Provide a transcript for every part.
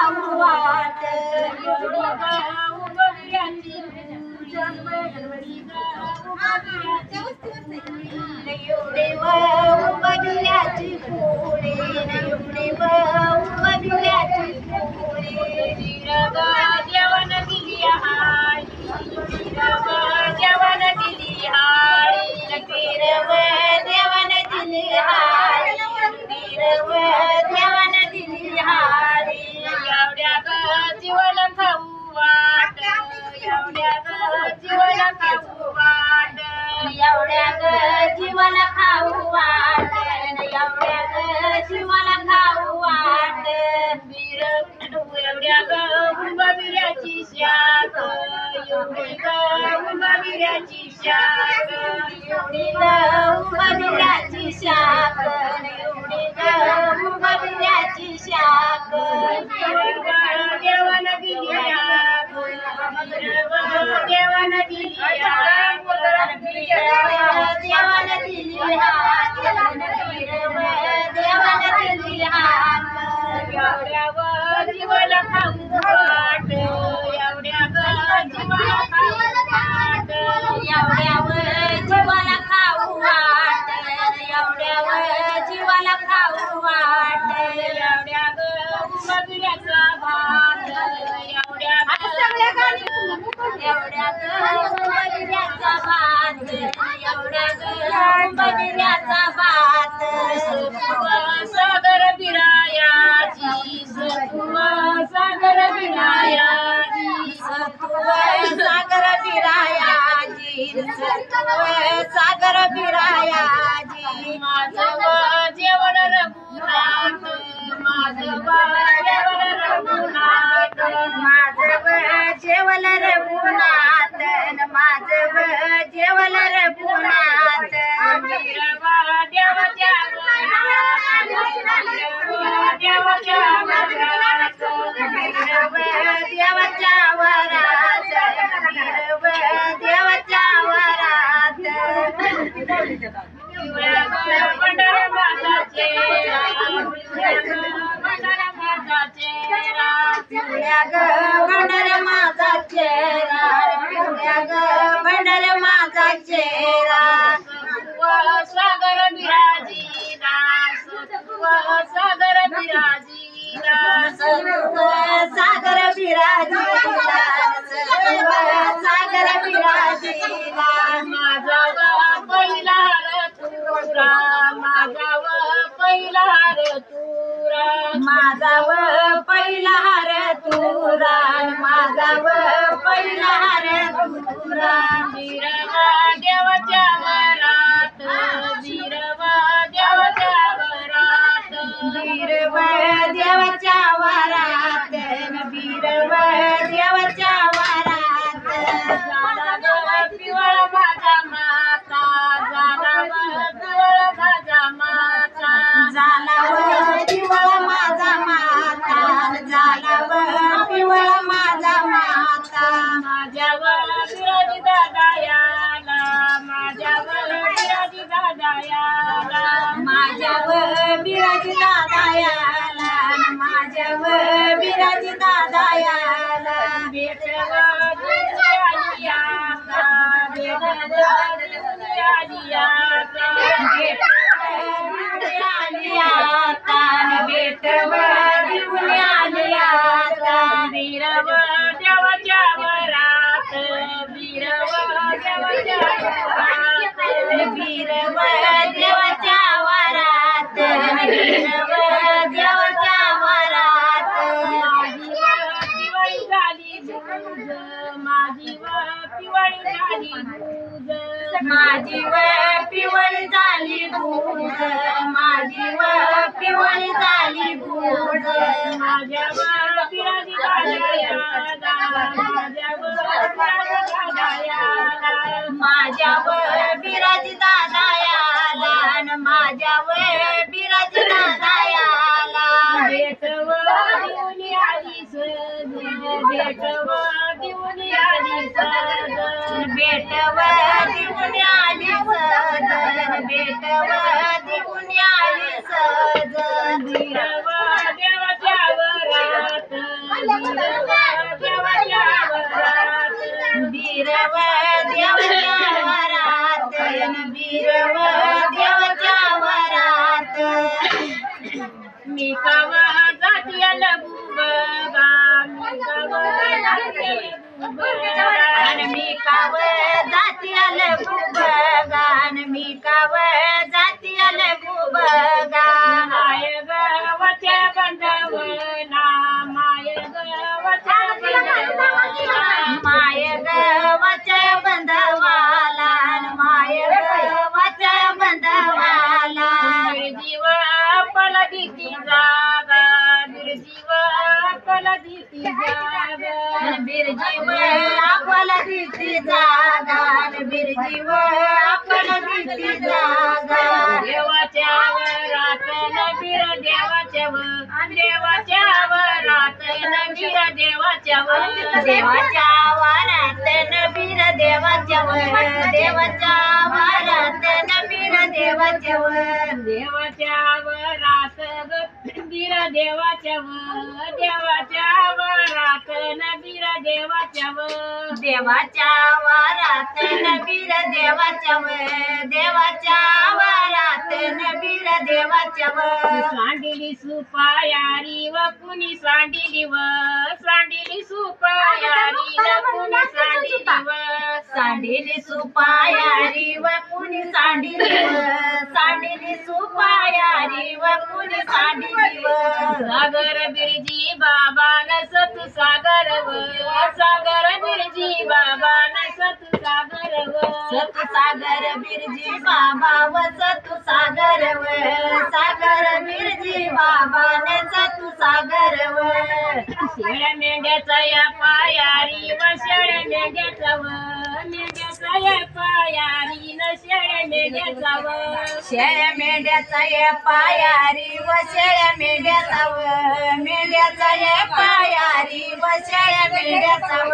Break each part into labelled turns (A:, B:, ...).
A: खाऊ वाट एवढे उमरल्याची फुले एवढे उमरल्याची फुले देवान दिली देवान दिली देवान दिली देवान दिली एवढ्या ग जीवन खाऊ वाट एवढ्या ग जीवन खाऊ वाट एवढ्या ग जीवन खाऊ वाट एवढ्या ग जीवन खाऊ वाट एवढ्या ग उंबविऱ्याची शाख एवढी ग उंबविऱ्याची शाख एवढी ग उंबविऱ्याची शाख एवढी ग उंबविऱ्याची शाख देवान दिली देवान दिली देवान दिली देवान दिली एवढ्यावर जीवन खाऊ वाट एवढ्यावर जीवन खाऊ वाट एवढ्यावर जीवन खाऊ वाट एवढ्यावर जीवन खाऊ वाट एवढ्यावर उमरल्याचा भात एवढ्यावर उमरल्याचा भात उमरल्याचा भात सागर बिरायाची सत्व सागर बिरायाची सत्व सागर बिरायाची सत्व सागर बिरायाची माझं जेवण रघुनाथ माझं जेवण रघुनाथ माझं जेवण रघुनाथ माझं जेवण रघुनाथ देवाच्या देवाच्या देवाच्या वरात देवाच्या वरात पंढर माझाचे पिवळ्या ग पंढर माझा चेहरा पिवळ्या ग पंढर माझा चेहरा सागर बिराजीला सागर बिराजीला सागर बिराजीला सागर बिराजीला माझा पहिला तुरा माझा पहिला तुरा माझा पहिला तुरा माझा पहिला तुरा बिरवा देवाच्या वरात बिरवा देवाच्या वरात बिरवा देवाच्या वरात बिरवा देवाच्या वरात झाला ग पिवळ माझा माता झाला ग पिवळ माझा माता झाला व पिवळ माझा माता झाला व पिवळ माझा माता माझ्यावर बिराजी दादा याला माझ्यावर बिराजी दादा याला माझ्यावर बिराजी दादा याला माझ्यावर बिराजी दादा याला भेटवर आली आता भेटवर आली आता भेटवर आली आता भेटवर आली आता बिरव देवाच्या वरात बिरव देवाच्या वरात बिरव देवाच्या वरात बिरव देवाच्या वरात माझी पिवळी झाली दूध माझी पिवळी झाली दूध माझी पिवळी झाली दूध माझ्यावर बिराजी दादा याला माझ्यावर बिराजी दादा याला माझ्यावर बिराजी दादा याला भेटवर देऊन आली सज भेटवर देऊन आली सज भेटवर देऊन आली सज भेटवर देऊन आली सज देवाच्या वरात गान मी काव जाती आलं गान मी काव जाती आलं गान
B: माय गवच्या बंधवना माय गवच्या बंधवना
A: माय गवच्या बंधवाला माय गवच्या बंधवाला
B: बिरजीव पलदीची जागा बिरजीव पलदीची जागा
A: बिरजीव आपला दिसती जागा बिरजीव आपला दिसती जागा
B: देवाच्या वरात नबीर देवाच्या देवाच्या वरात नबीर देवाच्या
A: देवाच्या वारात नबीर देवाच्या देवाच्या वारात नबीर देवाच्या
B: देवाच्या वरात नबीर देवाच्या देवाच्या वरात नबीर देवाच्या
A: देवाच्या वारात नबीर देवाच्या देवाच्या वारात नबीर देवाच्या
B: सांडिली सुपायारी व कुणी सांडिली व सांडिली सुपायारी न कुणी सांडिली व
A: सांडिली सुपायारी व कुणी सांडिली सुपायारी व कुणी सांडिली
B: सागर बिरजी बाबा नसत सागर व सागर बिरजी बाबा नसत सागर व
A: सागर बिरजी बाबा व सतु सागर सागर बिरजी बाबा ने सतु सागर
B: शेळ्या मेंढ्याचा या पायारी व शेळ्या मेंढ्याचा मेंढ्याचा या पायारी न शेळ्या मेंढ्याचा
A: शेळ्या मेंढ्याचा ये पायारी व शेळ्या मेंढ्याचा मेंढ्याचा ये पायारी व शेळ्या मेंढ्याचा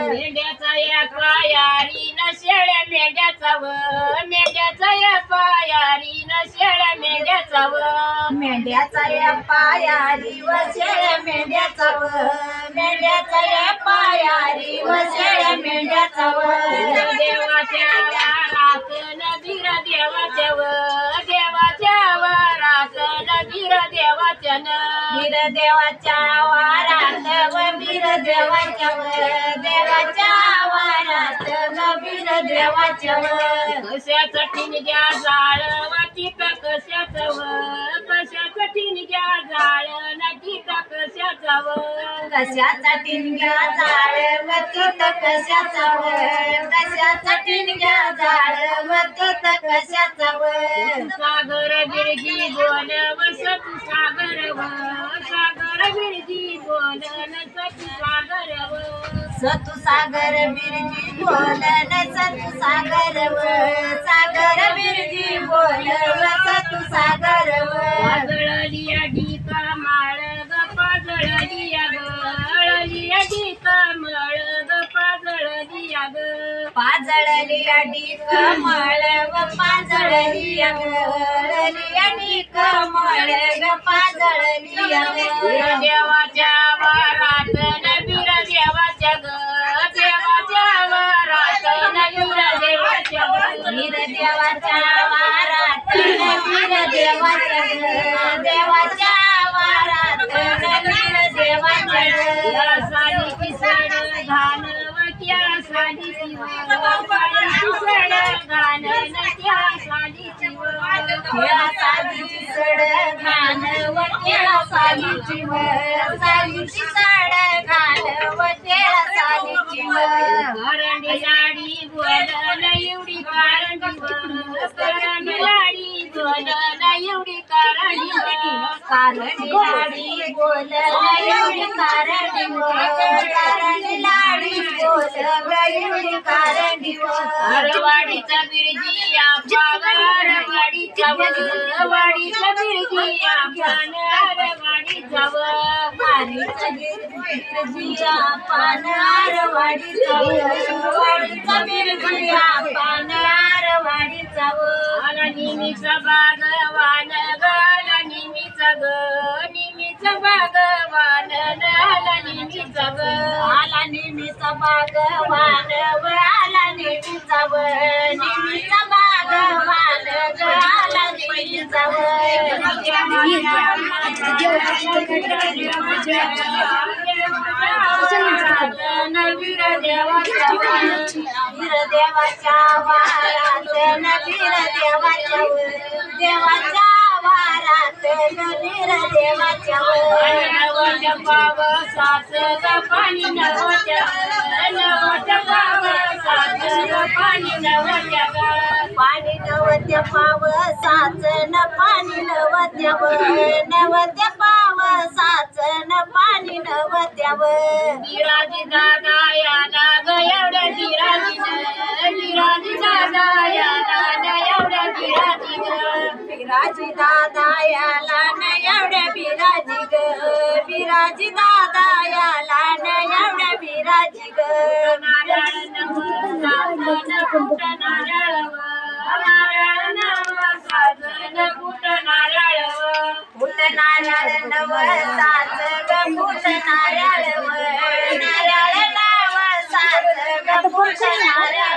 B: मेंढ्याचा या पायारी न शेळ्या मेंढ्याचा मेंढ्याचा या पायारी न शेळ्या मेंढ्याचा
A: मेंढ्याचा ये पायारी व शेळ्या मेंढ्याचा मेंढ्याचा ये पायारी व शेळ्या मेंढ्याचा
B: देवाच्या वरात नबीर देवाच्या देवाच्या वरात नबीर देवाच्या
A: वीर देवाच्या वारात व वीर देवाच्या देवाच्या वारात नबीर देवाच्या
B: कशाचं ठिणग्या जाळ व तिथं कशाचं कशाचं ठिणग्या जाळ न तिथं कशाचं
A: कशाचा टिंग्या जाळ व तिथं कशाचा कशाचा टिंग्या जाळ व तिथं कशाचा
B: सागर बिरजी बोल व सतु सागर सागर बिरजी बोल न सतु सागर
A: सतु सागर बिरजी बोल न सतु सागर सागर बिरजी बोल व सतु सागर
B: पाजळली अडी कमाळ ग पाजळली गळली अडी कमाळ ग पाजळली ग
A: पाजळली अडी कमळ व पाजळली गळली अडी कमळ ग पाजळली
B: देवाच्या वरात नबीर देवाच्या देवाच्या वरात नबीर देवाच्या
A: वीर देवाच्या वारात नबीर देवाच्या देवाच्या वारात नबीर देवाच्या
B: साडीची सड घाल व त्या साडीची सड घाल न त्या साडीची
A: त्या साडीची सड घाल व त्या साडीची साडीची सड घाल व त्या साडीची
B: करंडी लाडी बोल न एवढी करंडी लाडी बोल न एवढी करंडी
A: कारंडी लाडी बोल एवढी कारंडी कारंडी लाडी बोल एवढी कारंडी
B: वाडीचा बिरजी आपण वाडीचा वाडीचा बिरजी आपण वाडीचा
A: वाडीचा बिरजी आपण वाडीचा वाडीचा बिरजी आपण वाडीचा
B: आला निमीचा बागवान गाला निमीचा निमीचा बागवान आला निमीचा
A: आला नेहमीचा बागवान व आला नेहमीचा नेहमीचा बागवान ग आला नेहमीचा
B: देवाच्या वारात नवीर देवाच्या
A: वीर देवाच्या वारात वीर देवाच्या देवाच्या वारात वीर देवाच्या
B: नवच्या पावसाच पाणी नवच्या पाणी नवच्या
A: पाणी नवत्या पावसाच न पाणी नवत्या पावसाच न पाणी नवत्यावर
B: विराजी दादा याला ग एवढ्या विराजी दादा याला न एवढ्या विराजी ग
A: विराजी दादा याला न एवढ्या विराजी ग विराजी दादा याला न एवढ्या विराजी ग
B: नारायण नव कुट नारायण नारायण नव साधन कुट नारायण
A: फुट नारळ नव साच ग फुट नारळ नारळ नव साच ग फुट नारळ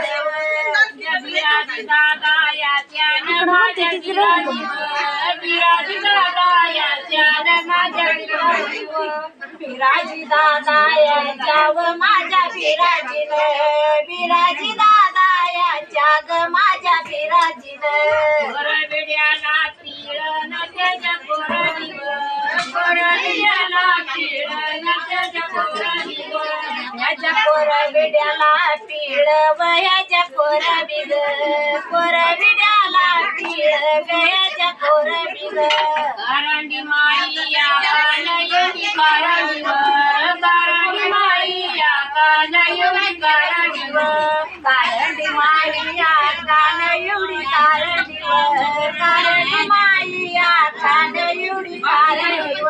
B: विराजी दादा याच्या माझ्या विराजी दादा याच्या माझ्या
A: विराजी दादा याच्या व माझ्या विराजीन विराजी दादा याच्या ग माझ्या विराजीन
B: कोरबिड्याला तीळ न त्याच्या कोरबिड्याला तीळ न त्याच्या
A: याच्या कोरबिड्याला पीळ व याच्या कोरबिग कोरबिड्याला पीळ ग याच्या कोरबिग
B: कारंडी माई या कानयुडी कारंडी कारंडी माई या कानयुडी कारंडी
A: कारंडी माईया कान एवढी कारंडी कारंडी माईया कान एवढी कारंडी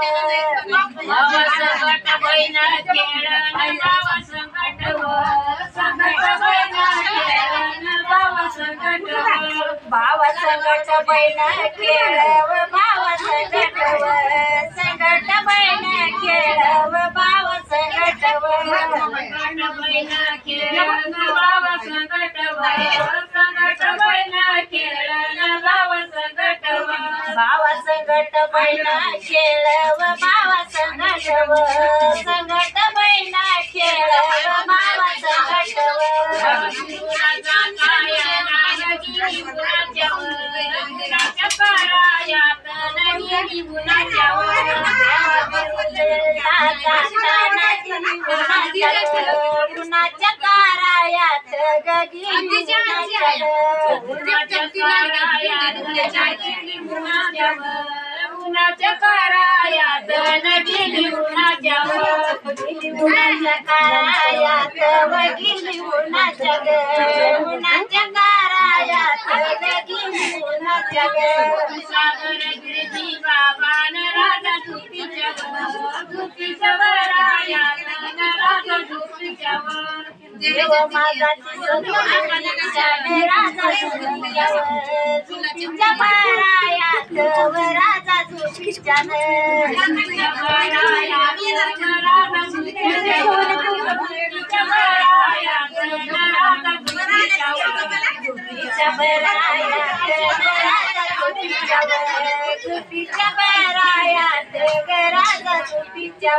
B: भाव संकट बहिण खेळण भाव संकट संकट बहिण खेळण भाव संकट
A: भाव संकट बहिण खेळव भाव संकट संकट बहिण खेळव भाव संकट
B: संकट बहिण खेळण भाव संकट संकट बहिण खेळण भाव संकट
A: भाव संकट बहिण खेळव भाव संकट संकट बहिण खेळव भाव संकट कुणाच्या कारायात गगी
B: उन्हाच्या कारायात गेली उन्हाच्या
A: उन्हाच्या कारायात वगिली उन्हाच्या उन्हाच्या कारायात गगी उन्हाच्या
B: सागर गिरजी बाबान राजा झुपीच्या वरायात राजा झुपीच्या वर
A: देव मागाची राजा झुपीच्या पारायात राजा झुपीच्या झुपीच्या पारायात राजा झुपीच्या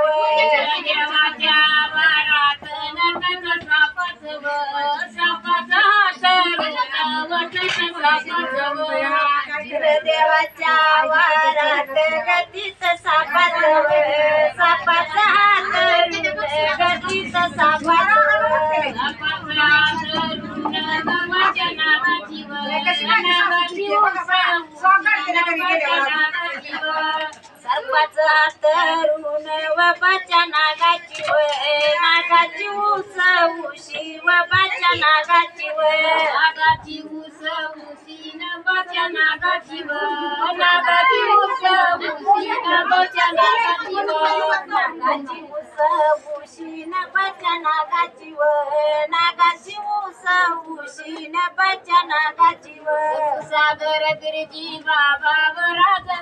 B: देवाच्या वरात नटत सापाचा
A: देवाच्या वारात गतीच सापाच हात गतीच सापाच सर्पाच हात ऋण व बाच्या नागाची नागाची ऊस उशी व बाच्या नागाची
B: नागाची ऊस उशी न बच्या नागाची नागाची ऊस उशी न बच्या नागाची
A: नागाची ऊस उशी न बाच्या नागाची नागाची ऊस उशी न बाच्या नागाची
B: सागर गिरजी बाबा राजा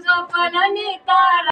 B: चोपन नीता